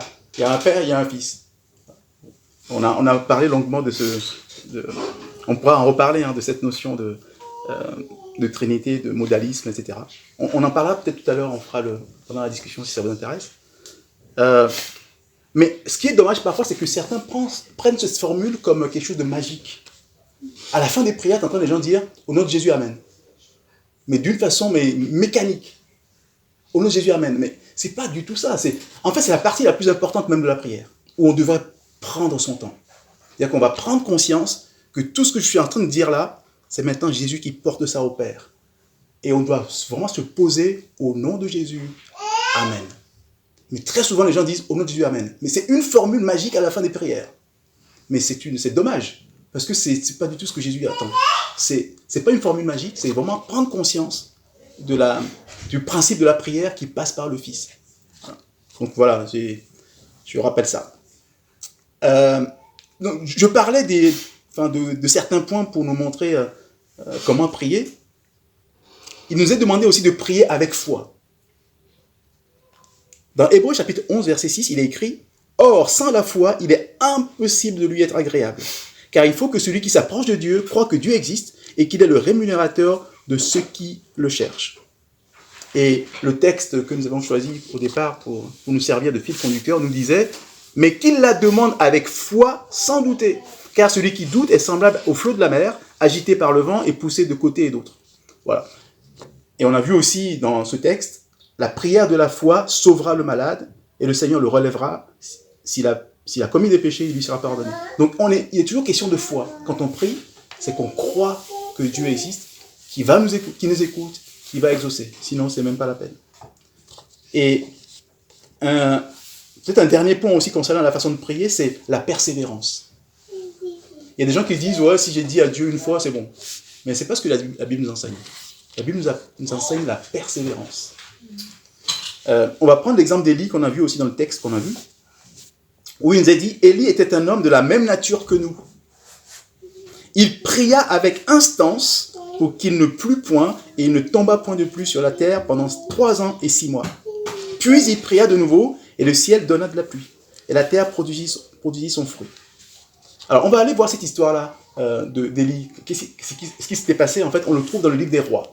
un Père, il y a un Fils. On a parlé longuement on pourra en reparler de cette notion de Trinité, de modalisme, etc. On en parlera peut-être tout à l'heure, on fera pendant la discussion si ça vous intéresse. Mais ce qui est dommage parfois, c'est que certains prennent cette formule comme quelque chose de magique. À la fin des prières, tu entends les gens dire « Au nom de Jésus, Amen ». Mais d'une façon mécanique. Au nom de Jésus, Amen. Mais c'est pas du tout ça. En fait, c'est la partie la plus importante même de la prière, où on devrait prendre son temps. C'est-à-dire qu'on va prendre conscience que tout ce que je suis en train de dire là, c'est maintenant Jésus qui porte ça au Père. Et on doit vraiment se poser au nom de Jésus, Amen. Mais très souvent, les gens disent au nom de Jésus, Amen. Mais c'est une formule magique à la fin des prières. Mais c'est dommage, parce que c'est pas du tout ce que Jésus attend. C'est pas une formule magique, c'est vraiment prendre conscience du principe de la prière qui passe par le Fils. Donc voilà, je rappelle ça. Donc, je parlais de certains points pour nous montrer comment prier. Il nous est demandé aussi de prier avec foi. Dans Hébreux chapitre 11, verset 6, il est écrit « Or, sans la foi, il est impossible de lui être agréable, car il faut que celui qui s'approche de Dieu croit que Dieu existe et qu'il est le rémunérateur de ceux qui le cherchent. » Et le texte que nous avons choisi au départ pour nous servir de fil conducteur nous disait « Mais qu'il la demande avec foi sans douter, car celui qui doute est semblable au flot de la mer, agité par le vent et poussé de côté et d'autre. » Voilà. Et on a vu aussi dans ce texte, la prière de la foi sauvera le malade et le Seigneur le relèvera. S'il a commis des péchés, il lui sera pardonné. Donc il est toujours question de foi. Quand on prie, c'est qu'on croit que Dieu existe, qui nous écoute, qui va exaucer. Sinon, c'est même pas la peine. Et peut-être un dernier point aussi concernant la façon de prier, c'est la persévérance. Il y a des gens qui se disent, ouais, si j'ai dit à Dieu une fois, c'est bon. Mais c'est pas ce que la Bible nous enseigne. La Bible nous enseigne la persévérance. On va prendre l'exemple d'Élie qu'on a vu aussi dans le texte qu'on a vu, où il nous a dit, Élie était un homme de la même nature que nous. Il pria avec instance pour qu'il ne plût point et il ne tomba point de pluie sur la terre pendant 3 ans et 6 mois. Puis il pria de nouveau et le ciel donna de la pluie et la terre produisit son fruit. Alors on va aller voir cette histoire-là d'Élie. Ce qui s'était passé, en fait, on le trouve dans le livre des Rois.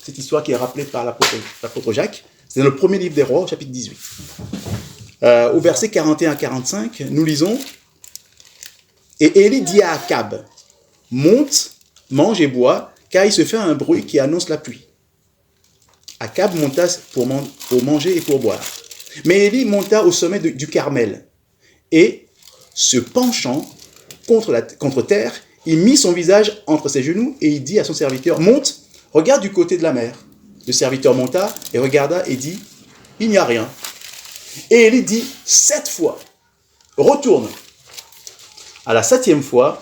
Cette histoire qui est rappelée par l'apôtre Jacques. C'est dans le premier livre des Rois, au chapitre 18. Au verset 41 à 45, nous lisons « Et Élie dit à Akab, « Monte, mange et bois, car il se fait un bruit qui annonce la pluie. » Akab monta pour manger et pour boire. Mais Élie monta au sommet du Carmel, et, se penchant contre terre, il mit son visage entre ses genoux, et il dit à son serviteur, « Monte, regarde du côté de la mer. » Le serviteur monta et regarda et dit, « Il n'y a rien. » Et Élie dit 7 fois, « Retourne. » À la 7e fois,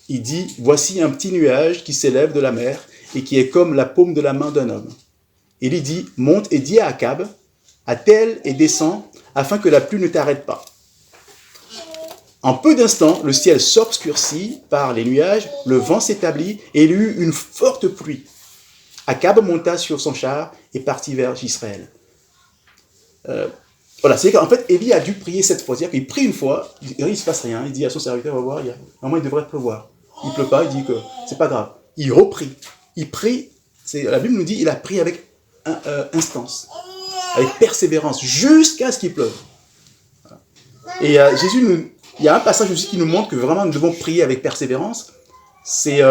il dit, « Voici un petit nuage qui s'élève de la mer et qui est comme la paume de la main d'un homme. » Élie dit, « Monte et dis à Akab, attelle et descends, afin que la pluie ne t'arrête pas. » En peu d'instants, le ciel s'obscurcit par les nuages, le vent s'établit et il y eut une forte pluie. Akab monta sur son char et partit vers Israël. Voilà, c'est qu'en fait, Élie a dû prier 7 fois. C'est-à-dire qu'il prie une fois, il ne se passe rien, il dit à son serviteur, va voir, normalement il devrait pleuvoir. Il ne pleut pas, il dit que c'est pas grave. Il reprie. Il prie, la Bible nous dit, il a prié avec instance, avec persévérance, jusqu'à ce qu'il pleuve. Voilà. Et il y a un passage aussi qui nous montre que vraiment nous devons prier avec persévérance. C'est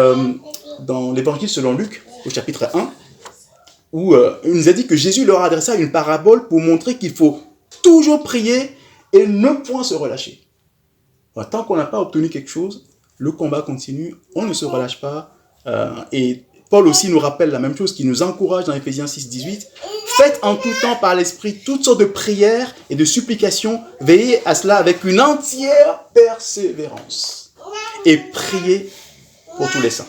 dans l'évangile selon Luc, au chapitre 1, où il nous a dit que Jésus leur adressa une parabole pour montrer qu'il faut toujours prier et ne point se relâcher. Voilà, tant qu'on n'a pas obtenu quelque chose, le combat continue, on ne se relâche pas. Et Paul aussi nous rappelle la même chose, qui nous encourage dans Éphésiens 6, 18. Faites en tout temps par l'Esprit toutes sortes de prières et de supplications. Veillez à cela avec une entière persévérance. Et priez pour tous les saints.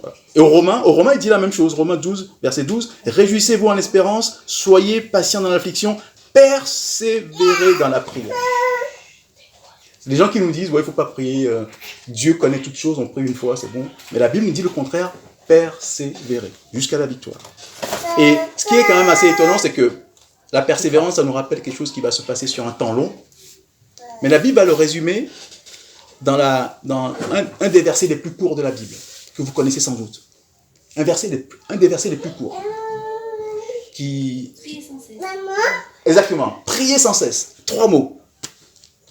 Voilà. Et aux Romains, il dit la même chose. Romains 12, verset 12. Réjouissez-vous en espérance, soyez patients dans l'affliction, persévérez dans la prière. C'est des gens qui nous disent, ouais, il ne faut pas prier, Dieu connaît toutes choses, on prie une fois, c'est bon. Mais la Bible nous dit le contraire, persévérer jusqu'à la victoire. Et ce qui est quand même assez étonnant, c'est que la persévérance, ça nous rappelle quelque chose qui va se passer sur un temps long. Mais la Bible va le résumer dans un des versets les plus courts de la Bible, que vous connaissez sans doute. Un des versets les plus courts. Priez sans cesse. Exactement. Priez sans cesse. 3 mots.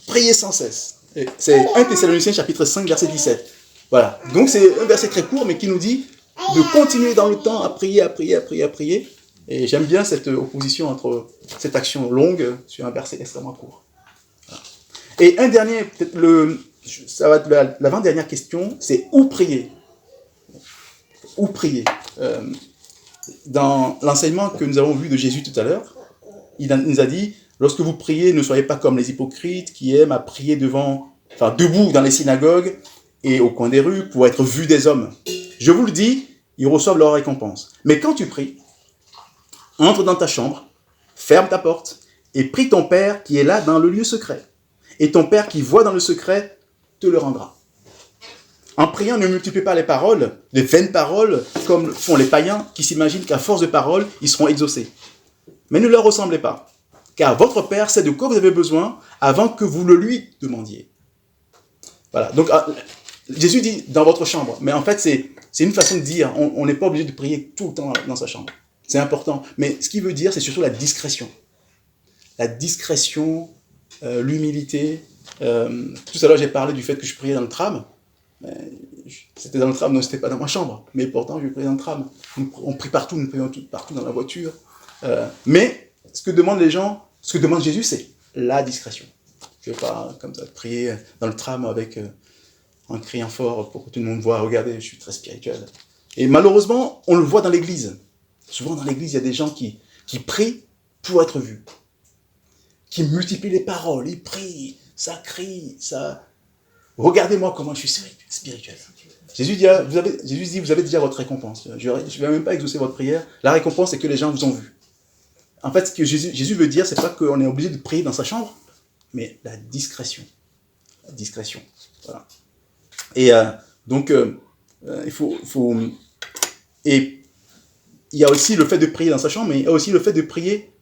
Priez sans cesse. Et c'est 1 Thessaloniciens chapitre 5, verset 17. Voilà. Donc c'est un verset très court, mais qui nous dit de continuer dans le temps à prier, à prier, à prier, à prier. Et j'aime bien cette opposition entre cette action longue sur un verset extrêmement court. Voilà. Et un dernier, peut-être ça va être l'avant-dernière question, c'est où prier? Où prier? Dans l'enseignement que nous avons vu de Jésus tout à l'heure, il nous a dit, lorsque vous priez, ne soyez pas comme les hypocrites qui aiment à prier debout dans les synagogues et au coin des rues pour être vus des hommes. Je vous le dis, ils reçoivent leur récompense. Mais quand tu pries, entre dans ta chambre, ferme ta porte et prie ton Père qui est là dans le lieu secret. Et ton Père qui voit dans le secret te le rendra. En priant, ne multipliez pas les paroles, les vaines paroles, comme font les païens qui s'imaginent qu'à force de paroles, ils seront exaucés. Mais ne leur ressemblez pas, car votre Père sait de quoi vous avez besoin avant que vous le lui demandiez. Voilà, donc Jésus dit dans votre chambre, mais en fait c'est une façon de dire, on n'est pas obligé de prier tout le temps dans sa chambre. C'est important, mais ce qu'il veut dire, c'est surtout la discrétion. La discrétion, l'humilité. Tout à l'heure, j'ai parlé du fait que je priais dans le tram. C'était dans le tram, non, c'était pas dans ma chambre. Mais pourtant, je priais dans le tram. On prie partout, nous prions partout dans la voiture. Mais ce que demandent les gens, ce que demande Jésus, c'est la discrétion. Je ne vais pas comme ça prier dans le tram en criant fort pour que tout le monde voit. Regardez, je suis très spirituel. Et malheureusement, on le voit dans l'église. Souvent dans l'église, il y a des gens qui prient pour être vus. Qui multiplient les paroles, ils prient, ça crie, ça... Regardez-moi comment je suis spirituel. Jésus dit, vous avez déjà votre récompense. Je ne vais même pas exaucer votre prière. La récompense, c'est que les gens vous ont vu. En fait, ce que Jésus veut dire, c'est pas qu'on est obligé de prier dans sa chambre, mais la discrétion. La discrétion. Voilà. Et donc, il faut... Et il y a aussi le fait de prier dans sa chambre, mais il y a aussi le fait de prier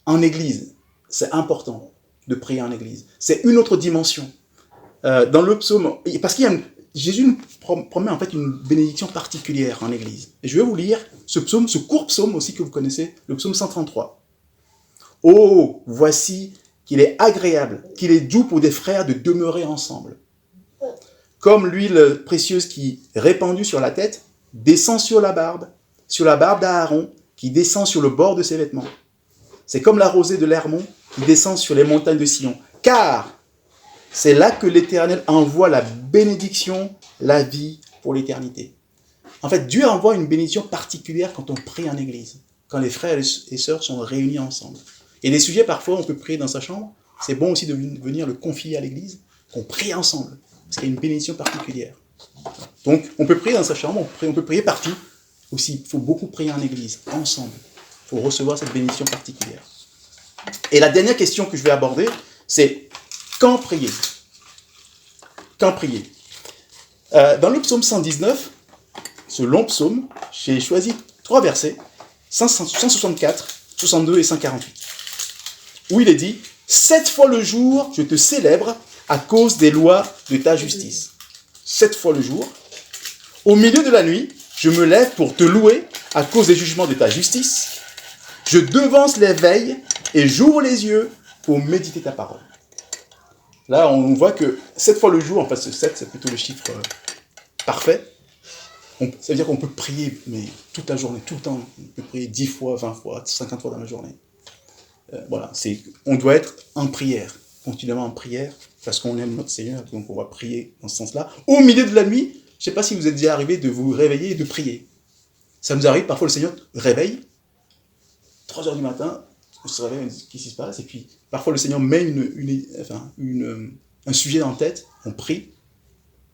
en église. C'est important de prier en église. C'est une autre dimension. Dans le psaume, parce Jésus nous promet en fait une bénédiction particulière en église. Et je vais vous lire ce court psaume aussi que vous connaissez, le psaume 133. « Oh, voici qu'il est agréable, qu'il est doux pour des frères de demeurer ensemble. Comme l'huile précieuse qui, répandue sur la tête, descend sur la barbe d'Aaron, qui descend sur le bord de ses vêtements. C'est comme la rosée de l'Hermon qui descend sur les montagnes de Sion. Car c'est là que l'Éternel envoie la bénédiction, la vie pour l'éternité. » En fait, Dieu envoie une bénédiction particulière quand on prie en église, quand les frères et sœurs sont réunis ensemble. Et les sujets, parfois, on peut prier dans sa chambre. C'est bon aussi de venir le confier à l'église, qu'on prie ensemble, parce qu'il y a une bénédiction particulière. Donc, on peut prier dans sa chambre, on peut prier partout. Aussi, il faut beaucoup prier en église, ensemble, pour recevoir cette bénédiction particulière. Et la dernière question que je vais aborder, c'est quand prier? Quand prier? Dans le psaume 119, ce long psaume, j'ai choisi 3 versets, 164, 62 et 148, où il est dit « 7 fois le jour, je te célèbre à cause des lois de ta justice. » 7 fois le jour. Au milieu de la nuit, je me lève pour te louer à cause des jugements de ta justice. Je devance les veilles et j'ouvre les yeux pour méditer ta parole. Là, on voit que 7 fois le jour, en fait, ce 7, c'est plutôt le chiffre parfait. Ça veut dire qu'on peut prier, mais toute la journée, tout le temps. On peut prier 10 fois, 20 fois, 50 fois dans la journée. Voilà, on doit être en prière, continuellement en prière, parce qu'on aime notre Seigneur, donc on va prier dans ce sens-là. Au milieu de la nuit, je ne sais pas si vous êtes déjà arrivé de vous réveiller et de prier. Ça nous arrive, parfois le Seigneur réveille, 3 heures du matin, on se réveille, on dit qu'est-ce qui se passe, et puis parfois le Seigneur met un sujet dans la tête, on prie,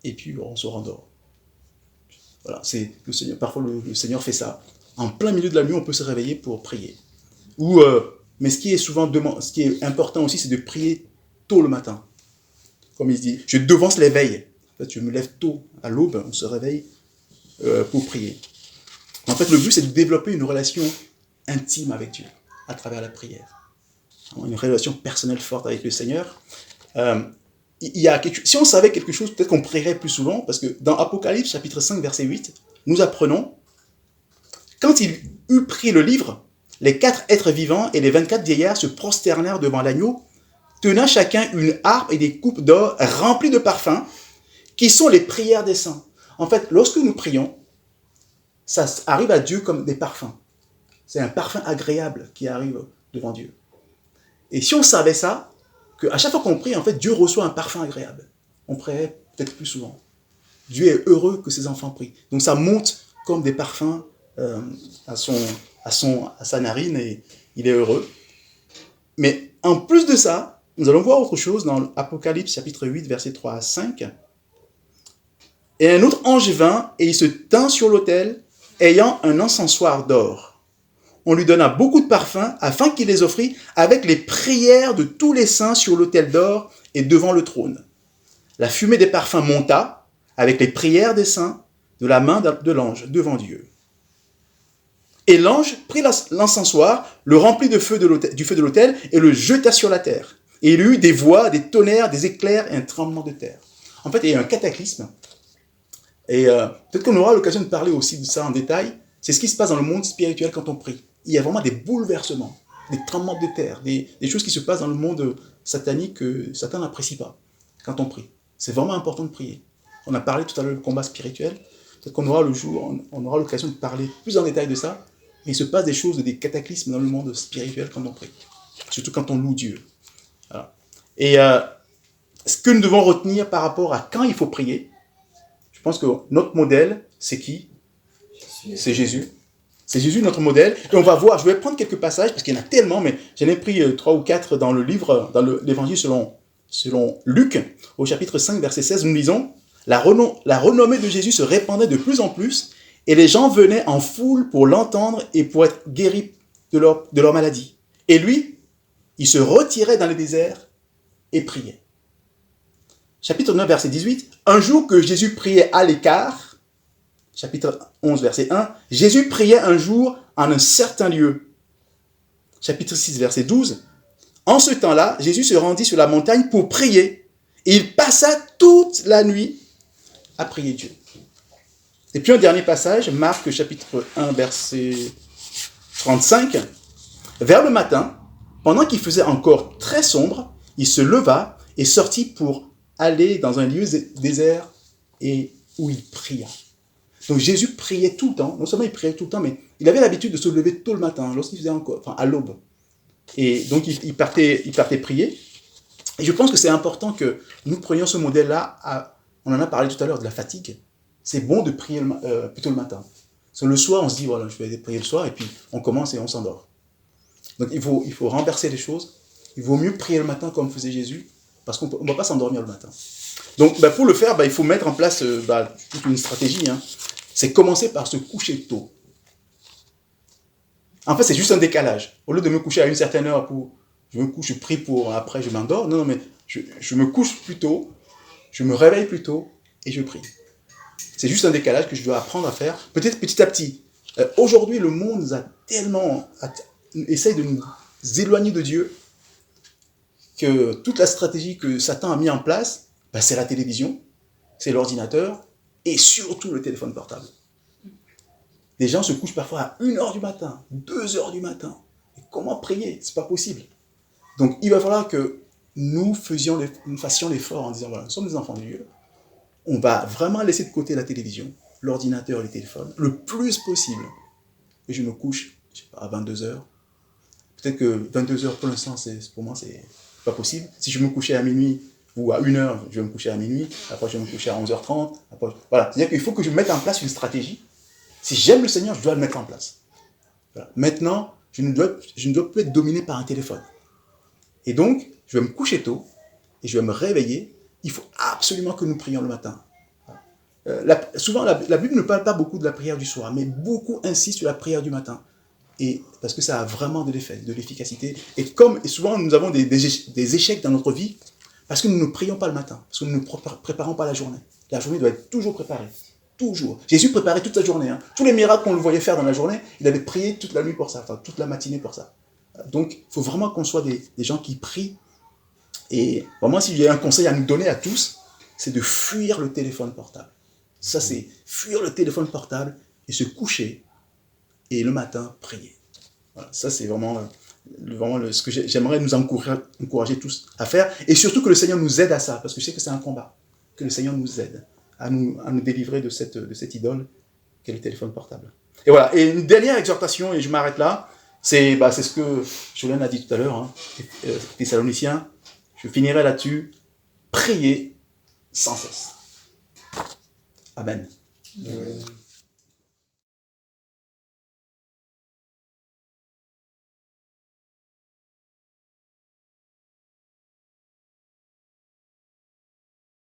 et puis on se rendort. Voilà, c'est le Seigneur. Parfois le Seigneur fait ça. En plein milieu de la nuit, on peut se réveiller pour prier. Mais ce qui est important aussi, c'est de prier tôt le matin. Comme il dit, je devance l'éveil. En fait, je me lève tôt, à l'aube, on se réveille pour prier. En fait, le but, c'est de développer une relation intime avec Dieu, à travers la prière. Une relation personnelle forte avec le Seigneur. Si on savait quelque chose, peut-être qu'on prierait plus souvent, parce que dans Apocalypse, chapitre 5, verset 8, nous apprenons, quand il eut pris le livre, les 4 êtres vivants et les 24 vieillards se prosternèrent devant l'agneau, tenant chacun une harpe et des coupes d'or remplies de parfums, qui sont les prières des saints. En fait, lorsque nous prions, ça arrive à Dieu comme des parfums. C'est un parfum agréable qui arrive devant Dieu. Et si on savait ça, qu'à chaque fois qu'on prie, en fait, Dieu reçoit un parfum agréable. On prierait peut-être plus souvent. Dieu est heureux que ses enfants prient. Donc ça monte comme des parfums à sa narine et il est heureux. Mais en plus de ça, nous allons voir autre chose dans Apocalypse chapitre 8, versets 3 à 5. Et un autre ange vint et il se tint sur l'autel, ayant un encensoir d'or. On lui donna beaucoup de parfums afin qu'il les offrît avec les prières de tous les saints sur l'autel d'or et devant le trône. La fumée des parfums monta avec les prières des saints de la main de l'ange devant Dieu. Et l'ange prit l'encensoir, le remplit du feu de l'autel et le jeta sur la terre. Et il y eut des voix, des tonnerres, des éclairs et un tremblement de terre. En fait, il y a un cataclysme. Et peut-être qu'on aura l'occasion de parler aussi de ça en détail. C'est ce qui se passe dans le monde spirituel quand on prie. Il y a vraiment des bouleversements, des tremblements de terre, des choses qui se passent dans le monde satanique que Satan n'apprécie pas quand on prie. C'est vraiment important de prier. On a parlé tout à l'heure du combat spirituel. Peut-être qu'on aura on aura l'occasion de parler plus en détail de ça. Mais il se passe des choses, des cataclysmes dans le monde spirituel quand on prie. Surtout quand on loue Dieu. Voilà. Et ce que nous devons retenir par rapport à quand il faut prier, je pense que notre modèle, c'est qui ? C'est Jésus. C'est Jésus notre modèle. Et on va voir, je vais prendre quelques passages, parce qu'il y en a tellement, mais j'en ai pris 3 ou 4 dans le livre, dans l'évangile selon Luc, au chapitre 5, verset 16, nous lisons, la renommée de Jésus se répandait de plus en plus, et les gens venaient en foule pour l'entendre et pour être guéris de leur maladie. Et lui, il se retirait dans le désert et priait. Chapitre 9, verset 18, un jour que Jésus priait à l'écart, chapitre 11, verset 1, Jésus priait un jour en un certain lieu. Chapitre 6, verset 12, en ce temps-là, Jésus se rendit sur la montagne pour prier. Et il passa toute la nuit à prier Dieu. Et puis un dernier passage, Marc chapitre 1, verset 35. Vers le matin, pendant qu'il faisait encore très sombre, il se leva et sortit pour aller dans un lieu désert et où il pria. Donc Jésus priait tout le temps. Non seulement il priait tout le temps, mais il avait l'habitude de se lever tôt le matin, lorsqu'il faisait à l'aube. Et donc il partait prier. Et je pense que c'est important que nous prenions ce modèle-là. On en a parlé tout à l'heure de la fatigue. C'est bon de prier plutôt le matin. Parce que le soir, on se dit, voilà, je vais prier le soir, et puis on commence et on s'endort. Donc il faut renverser les choses. Il vaut mieux prier le matin comme faisait Jésus, parce qu'on ne va pas s'endormir le matin. Donc pour le faire, il faut mettre en place toute une stratégie. C'est commencer par se coucher tôt. En fait, c'est juste un décalage. Au lieu de me coucher à une certaine heure, je me couche, je prie pour, après je m'endors. Non, mais je me couche plus tôt, je me réveille plus tôt, et je prie. C'est juste un décalage que je dois apprendre à faire, peut-être petit à petit. Aujourd'hui, le monde nous a tellement essaye de nous éloigner de Dieu que toute la stratégie que Satan a mis en place, c'est la télévision, c'est l'ordinateur et surtout le téléphone portable. Les gens se couchent parfois à 1h du matin, 2h du matin. Et comment prier ? C'est pas possible. Donc il va falloir que nous fassions l'effort en disant, voilà, nous sommes des enfants de Dieu. On va vraiment laisser de côté la télévision, l'ordinateur et les téléphones, le plus possible. Et je me couche, je sais pas, à 22h. Peut-être que 22h pour l'instant, pour moi, c'est pas possible. Si je me couchais à minuit, ou à 1h, je vais me coucher à minuit, après je vais me coucher à 11h30. Après, voilà. C'est-à-dire qu'il faut que je mette en place une stratégie. Si j'aime le Seigneur, je dois le mettre en place. Voilà. Maintenant, je ne dois plus être dominé par un téléphone. Et donc, je vais me coucher tôt et je vais me réveiller. Il faut absolument que nous prions le matin. Souvent, la Bible ne parle pas beaucoup de la prière du soir, mais beaucoup insiste sur la prière du matin. Et parce que ça a vraiment de l'effet, de l'efficacité. Et souvent, nous avons des échecs dans notre vie parce que nous ne prions pas le matin, parce que nous ne préparons pas la journée. La journée doit être toujours préparée. Toujours. Jésus préparait toute la journée. Hein. Tous les miracles qu'on le voyait faire dans la journée, il avait prié toute la nuit pour ça, enfin toute la matinée pour ça. Donc, il faut vraiment qu'on soit des gens qui prient. Et vraiment, si j'ai un conseil à nous donner à tous, c'est de fuir le téléphone portable. Ça, c'est fuir le téléphone portable et se coucher et le matin, prier. Voilà, ça, c'est vraiment ce que j'aimerais nous encourager tous à faire. Et surtout que le Seigneur nous aide à ça, parce que je sais que c'est un combat. Que le Seigneur nous aide à nous délivrer de cette idole qu'est le téléphone portable. Et voilà, et une dernière exhortation, et je m'arrête là, c'est ce que Julien a dit tout à l'heure, hein, Thessaloniciens, je finirai là-dessus, priez sans cesse. Amen. Ouais.